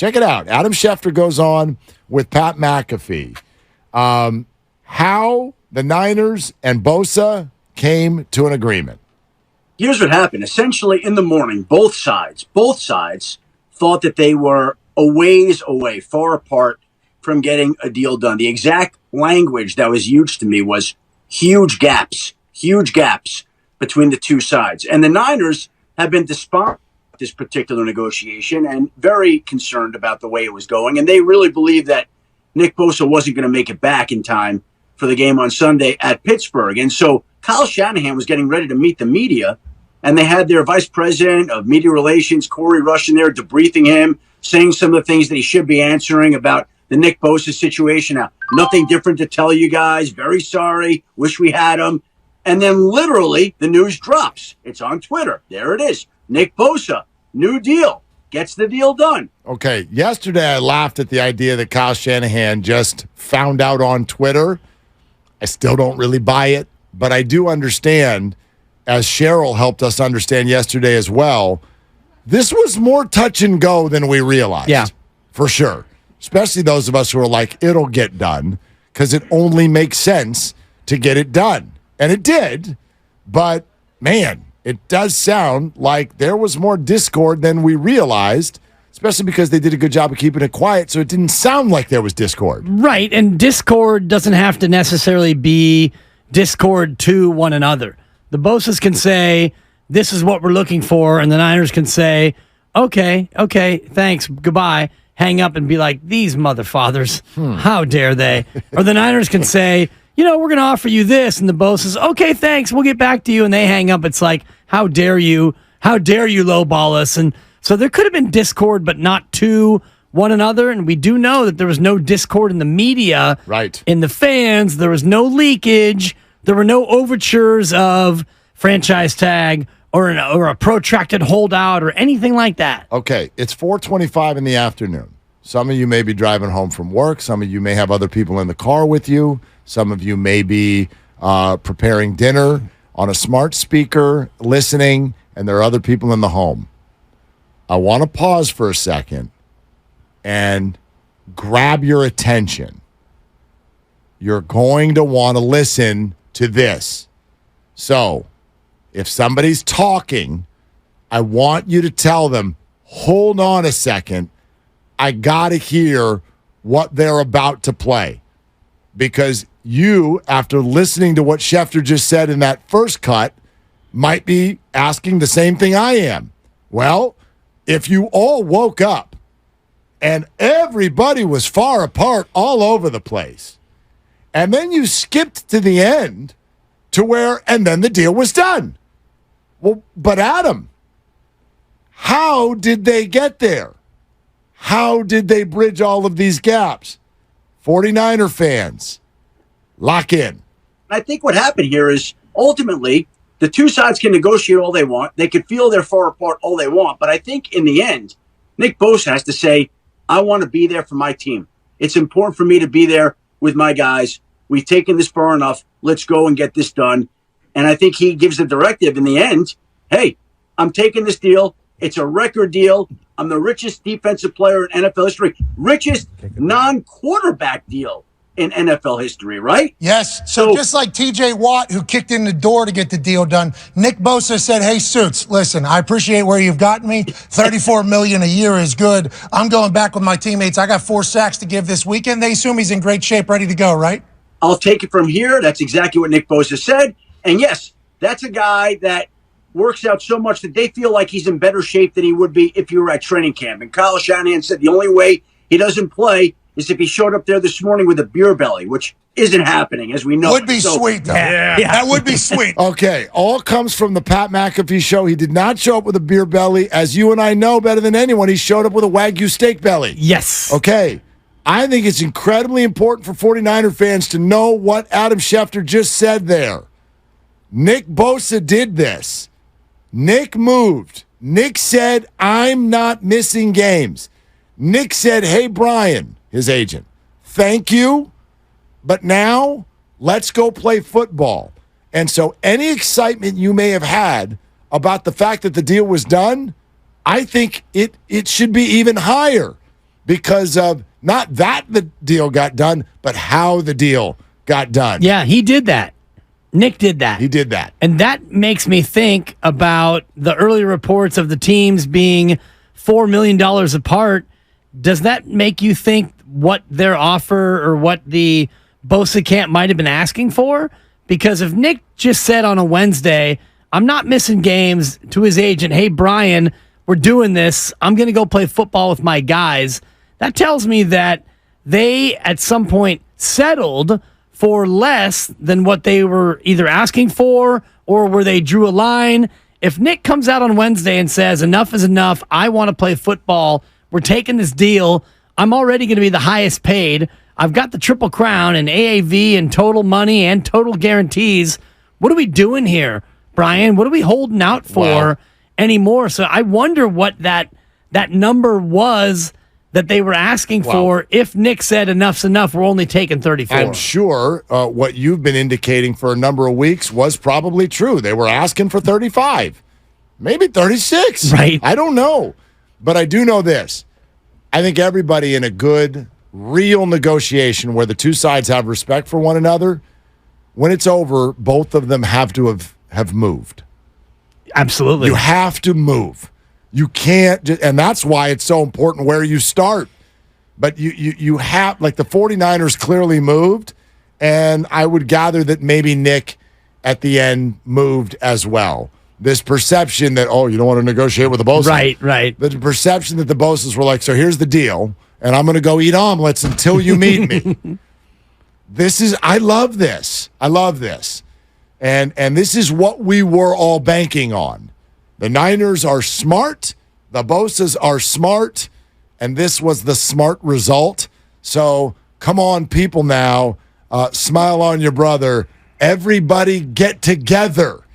Check it out. Adam Schefter goes on with Pat McAfee. How the Niners and Bosa came to an agreement. Here's what happened. Essentially, in the morning, both sides thought that they were a ways away, far apart from getting a deal done. The exact language that was huge to me was huge gaps between the two sides. And the Niners have been despondent about this particular negotiation and very concerned about the way it was going. And they really believed that Nick Bosa wasn't going to make it back in time for the game on Sunday at Pittsburgh. And so Kyle Shanahan was getting ready to meet the media, and they had their vice president of media relations, Corey Rush, in there debriefing him, saying some of the things that he should be answering about the Nick Bosa situation. Now, nothing different to tell you guys. Very sorry. Wish we had him. And then literally the news drops. It's on Twitter. There it is. Nick Bosa, new deal. Gets the deal done. Okay, yesterday I laughed at the idea that Kyle Shanahan just found out on Twitter. I still don't really buy it, but I do understand, as Cheryl helped us understand yesterday as well, this was more touch and go than we realized. Yeah. For sure. Especially those of us who are like, it'll get done, because it only makes sense to get it done. And it did, but man, it does sound like there was more discord than we realized, especially because they did a good job of keeping it quiet, so it didn't sound like there was discord. Right, and discord doesn't have to necessarily be discord to one another. The Bosas can say, this is what we're looking for, and the Niners can say, okay, thanks, goodbye, hang up and be like, these motherfathers, how dare they? Or the Niners can say, we're going to offer you this, and the Bosas, okay, thanks, we'll get back to you, and they hang up. It's like, how dare you lowball us? And so there could have been discord, but not to one another, and we do know that there was no discord in the media, right? In the fans, there was no leakage, there were no overtures of franchise tag or a protracted holdout or anything like that. Okay, it's 4:25 in the afternoon. Some of you may be driving home from work. Some of you may have other people in the car with you. Some of you may be preparing dinner on a smart speaker, listening, and there are other people in the home. I want to pause for a second and grab your attention. You're going to want to listen to this. So, if somebody's talking, I want you to tell them, hold on a second, I got to hear what they're about to play. Because you, after listening to what Schefter just said in that first cut, might be asking the same thing I am. Well, if you all woke up and everybody was far apart all over the place, and then you skipped to the end to where, and then the deal was done. Well, but Adam, how did they get there? How did they bridge all of these gaps? 49er fans, lock in. I think what happened here is ultimately the two sides can negotiate all they want. They can feel they're far apart all they want. But I think in the end, Nick Bosa has to say, I want to be there for my team. It's important for me to be there with my guys. We've taken this far enough. Let's go and get this done. And I think he gives the directive in the end, hey, I'm taking this deal. It's a record deal. I'm the richest defensive player in NFL history. Richest non-quarterback deal in NFL history, right? Yes. So just like TJ Watt, who kicked in the door to get the deal done, Nick Bosa said, hey, Suits, listen, I appreciate where you've gotten me. $34 million a year is good. I'm going back with my teammates. I got 4 sacks to give this weekend. They assume he's in great shape, ready to go, right? I'll take it from here. That's exactly what Nick Bosa said. And yes, that's a guy that works out so much that they feel like he's in better shape than he would be if you were at training camp. And Kyle Shanahan said the only way he doesn't play is if he showed up there this morning with a beer belly, which isn't happening, as we know. Would be sweet, though. Yeah. That would be sweet. Okay, all comes from the Pat McAfee Show. He did not show up with a beer belly. As you and I know better than anyone, he showed up with a Wagyu steak belly. Yes. Okay, I think it's incredibly important for 49er fans to know what Adam Schefter just said there. Nick Bosa did this. Nick moved. Nick said, I'm not missing games. Nick said, hey, Brian, his agent, thank you, but now let's go play football. And so any excitement you may have had about the fact that the deal was done, I think it should be even higher because of not that the deal got done, but how the deal got done. Yeah, he did that. Nick did that. He did that. And that makes me think about the early reports of the teams being $4 million apart. Does that make you think what their offer or what the Bosa camp might have been asking for? Because if Nick just said on a Wednesday, I'm not missing games, to his agent, hey, Brian, we're doing this. I'm going to go play football with my guys. That tells me that they, at some point, settled for less than what they were either asking for or where they drew a line. If Nick comes out on Wednesday and says, enough is enough, I want to play football, we're taking this deal, I'm already going to be the highest paid, I've got the Triple Crown and AAV and total money and total guarantees, what are we doing here, Brian? What are we holding out for anymore? So I wonder what that number was that they were asking for. If Nick said enough's enough, we're only taking 34. I'm sure what you've been indicating for a number of weeks was probably true. They were asking for 35, maybe 36. Right. I don't know. But I do know this. I think everybody in a good, real negotiation where the two sides have respect for one another, when it's over, both of them have to have moved. Absolutely. You have to move. You can't, and that's why it's so important where you start. But you have, like the 49ers clearly moved, and I would gather that maybe Nick at the end moved as well. This perception that, you don't want to negotiate with the Bosa. Right. The perception that the Bosas were like, so here's the deal, and I'm going to go eat omelets until you meet me. I love this. I love this. And this is what we were all banking on. The Niners are smart. The Bosas are smart. And this was the smart result. So come on, people now. Smile on your brother. Everybody get together.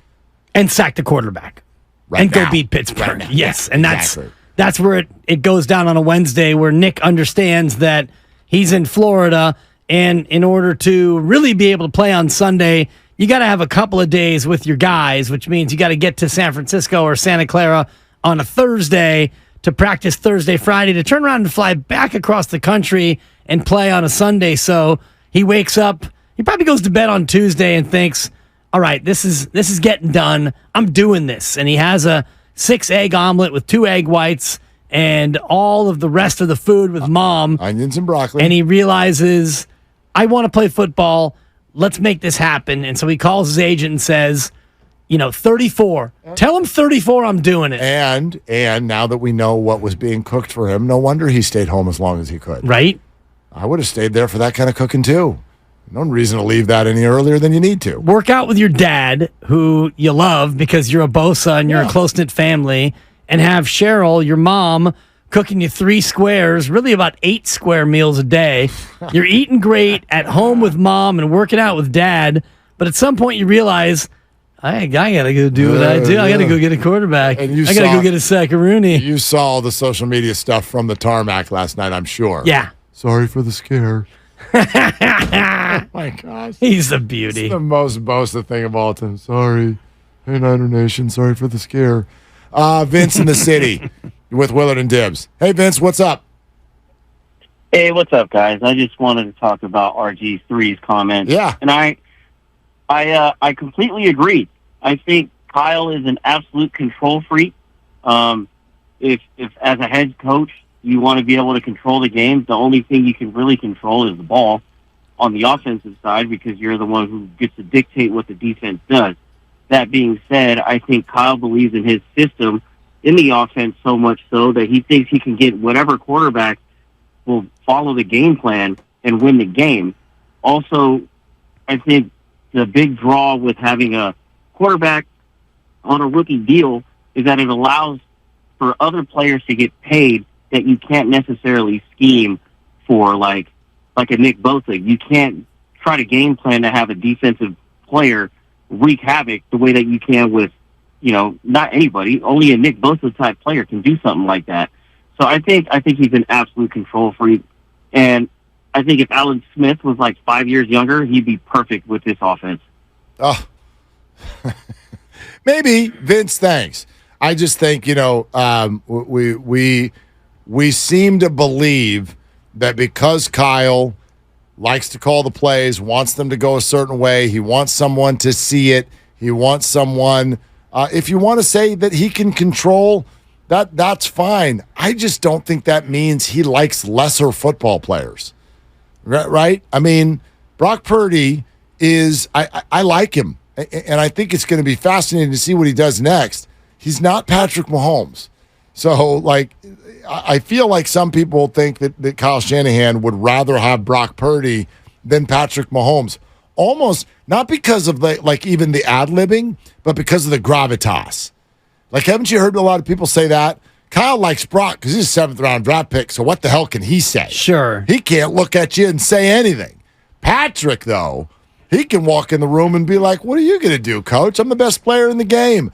And sack the quarterback. Go beat Pittsburgh. Right now. Yes. Yeah, And exactly. that's where it goes down on a Wednesday, where Nick understands that he's in Florida. And in order to really be able to play on Sunday, you got to have a couple of days with your guys, which means you got to get to San Francisco or Santa Clara on a Thursday to practice Thursday, Friday, to turn around and fly back across the country and play on a Sunday. So he wakes up, he probably goes to bed on Tuesday and thinks, all right, this is getting done. I'm doing this. And he has a 6-egg omelet with 2 egg whites and all of the rest of the food with mom. Onions and broccoli. And he realizes, I want to play football. Let's make this happen. And so he calls his agent and says, 34. Tell him 34, I'm doing it. And now that we know what was being cooked for him, no wonder he stayed home as long as he could. Right? I would have stayed there for that kind of cooking too. No reason to leave that any earlier than you need to. Work out with your dad, who you love because you're a Bosa and you're a close-knit family, and have Cheryl, your mom, cooking you 3 squares, really about 8 square meals a day. You're eating great at home with mom and working out with dad, but at some point you realize, I got to go do what I do. I got to go get a quarterback. And I got to go get a Saccaroni. You saw all the social media stuff from the tarmac last night, I'm sure. Yeah. Sorry for the scare. Oh my gosh. He's a beauty. It's the most Bosa thing of all time. Sorry. Hey, Niner Nation. Sorry for the scare. Vince in the city with Willard and Dibs. Hey, Vince, what's up? Hey, what's up, guys? I just wanted to talk about RG3's comments. Yeah. And I completely agree. I think Kyle is an absolute control freak. If as a head coach you want to be able to control the game, the only thing you can really control is the ball on the offensive side, because you're the one who gets to dictate what the defense does. That being said, I think Kyle believes in his system in the offense so much so that he thinks he can get whatever quarterback will follow the game plan and win the game. Also, I think the big draw with having a quarterback on a rookie deal is that it allows for other players to get paid that you can't necessarily scheme for, like a Nick Bosa. You can't try to game plan to have a defensive player wreak havoc the way that you can with, not anybody. Only a Nick Bosa type player can do something like that. So I think he's an absolute control freak. And I think if Alan Smith was like 5 years younger, he'd be perfect with this offense. Oh, maybe Vince. Thanks. I just think we we seem to believe that because Kyle likes to call the plays, wants them to go a certain way, he wants someone to see it, he wants someone, if you want to say that he can control, that's fine. I just don't think that means he likes lesser football players, right? I mean, Brock Purdy is, I like him, and I think it's going to be fascinating to see what he does next. He's not Patrick Mahomes. So, like, I feel like some people think that Kyle Shanahan would rather have Brock Purdy than Patrick Mahomes. Almost, not because of, even the ad-libbing, but because of the gravitas. Like, haven't you heard a lot of people say that? Kyle likes Brock because he's a 7th-round draft pick, so what the hell can he say? Sure. He can't look at you and say anything. Patrick, though, he can walk in the room and be like, what are you going to do, coach? I'm the best player in the game.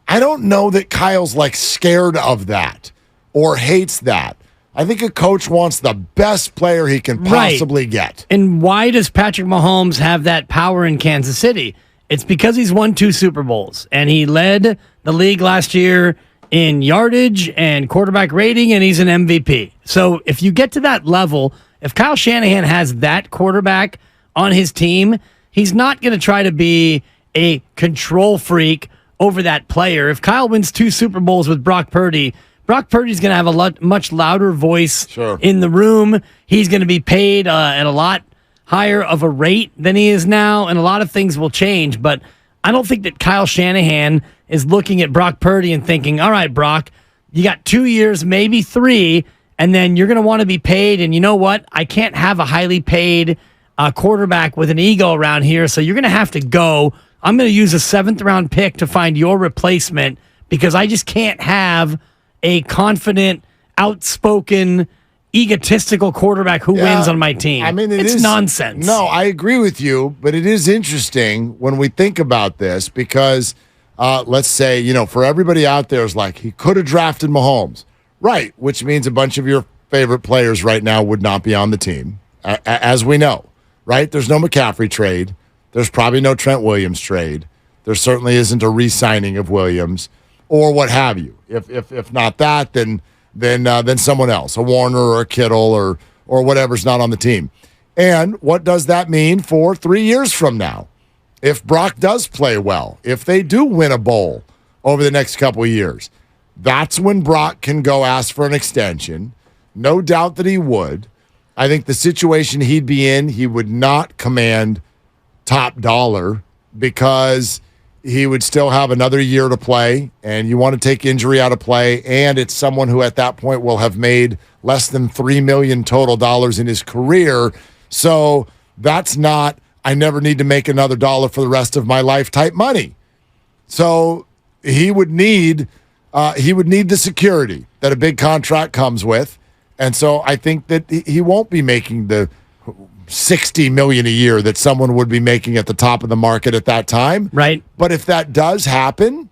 I don't know that Kyle's, scared of that or hates that. I think a coach wants the best player he can possibly get. And why does Patrick Mahomes have that power in Kansas City? It's because he's won 2 Super Bowls, and he led the league last year in yardage and quarterback rating, and he's an MVP. So if you get to that level, if Kyle Shanahan has that quarterback on his team, he's not going to try to be a control freak over that player. If Kyle wins 2 Super Bowls with Brock Purdy's going to have a much louder voice in the room. He's going to be paid at a lot higher of a rate than he is now, and a lot of things will change. But I don't think that Kyle Shanahan is looking at Brock Purdy and thinking, all right, Brock, you got 2 years, maybe 3, and then you're going to want to be paid. And you know what? I can't have a highly paid quarterback with an ego around here, so you're going to have to go. I'm going to use a 7th-round pick to find your replacement because I just can't have a confident, outspoken, egotistical quarterback who wins on my team. I mean, it's nonsense. No, I agree with you, but it is interesting when we think about this because let's say, for everybody out there is like, he could have drafted Mahomes. Right, which means a bunch of your favorite players right now would not be on the team, as we know, right? There's no McCaffrey trade. There's probably no Trent Williams trade. There certainly isn't a re-signing of Williams or what have you. If not that, then someone else, a Warner or a Kittle or whatever's not on the team. And what does that mean for 3 years from now? If Brock does play well, if they do win a bowl over the next couple of years, that's when Brock can go ask for an extension. No doubt that he would. I think the situation he'd be in, he would not command top dollar because he would still have another year to play, and you want to take injury out of play, and it's someone who at that point will have made less than $3 million total dollars in his career. So that's not, I never need to make another dollar for the rest of my life type money. So he would need the security that a big contract comes with. And so I think that he won't be making the $60 million a year that someone would be making at the top of the market at that time. Right. But if that does happen,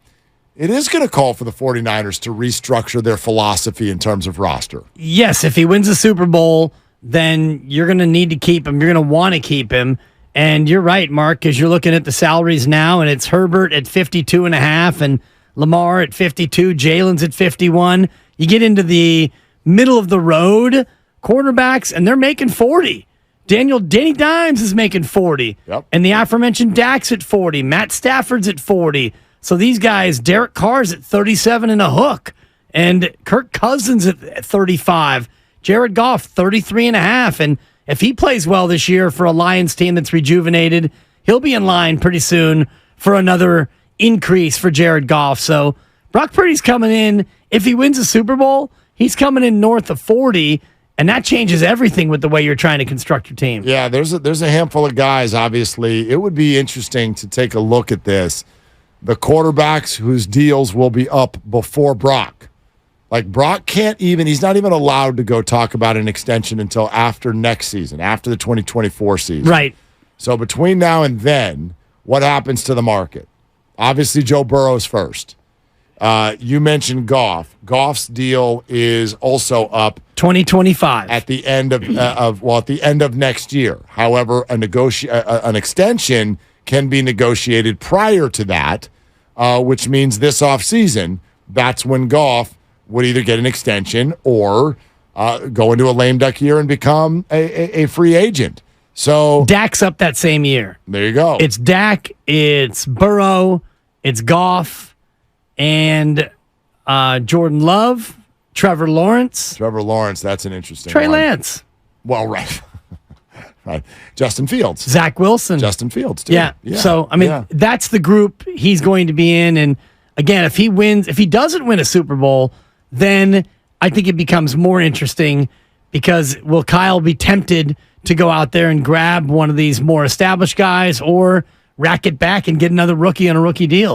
it is going to call for the 49ers to restructure their philosophy in terms of roster. Yes, if he wins the Super Bowl, then you're going to need to keep him. You're going to want to keep him. And you're right, Mark, because you're looking at the salaries now, and it's Herbert at 52.5 and Lamar at 52, Jalen's at 51. You get into the middle of the road quarterbacks, and they're making 40. Danny Dimes is making 40. Yep. And the aforementioned Dak's at 40. Matt Stafford's at 40. So these guys, Derek Carr's at 37 and a hook. And Kirk Cousins at 35. Jared Goff, 33 and a half. And if he plays well this year for a Lions team that's rejuvenated, he'll be in line pretty soon for another increase for Jared Goff. So Brock Purdy's coming in. If he wins a Super Bowl, he's coming in north of 40. And that changes everything with the way you're trying to construct your team. Yeah, there's a handful of guys, obviously. It would be interesting to take a look at this. The quarterbacks whose deals will be up before Brock. Like, Brock he's not even allowed to go talk about an extension until after next season, after the 2024 season. Right. So between now and then, what happens to the market? Obviously, Joe Burrow's first. You mentioned Goff. Goff's deal is also up 2025 at the end of next year. However, an extension can be negotiated prior to that, which means this offseason, that's when Goff would either get an extension or go into a lame duck year and become a free agent. So Dak's up that same year. there you go. It's Dak, it's Burrow, it's Goff, and Jordan Love, Trevor Lawrence, That's an interesting Trey one. Lance, Well, right. Right. Justin Fields. Zach Wilson. Justin Fields, too. Yeah. So, I mean, that's the group he's going to be in. And again, if he doesn't win a Super Bowl, then I think it becomes more interesting because will Kyle be tempted to go out there and grab one of these more established guys or rack it back and get another rookie on a rookie deal?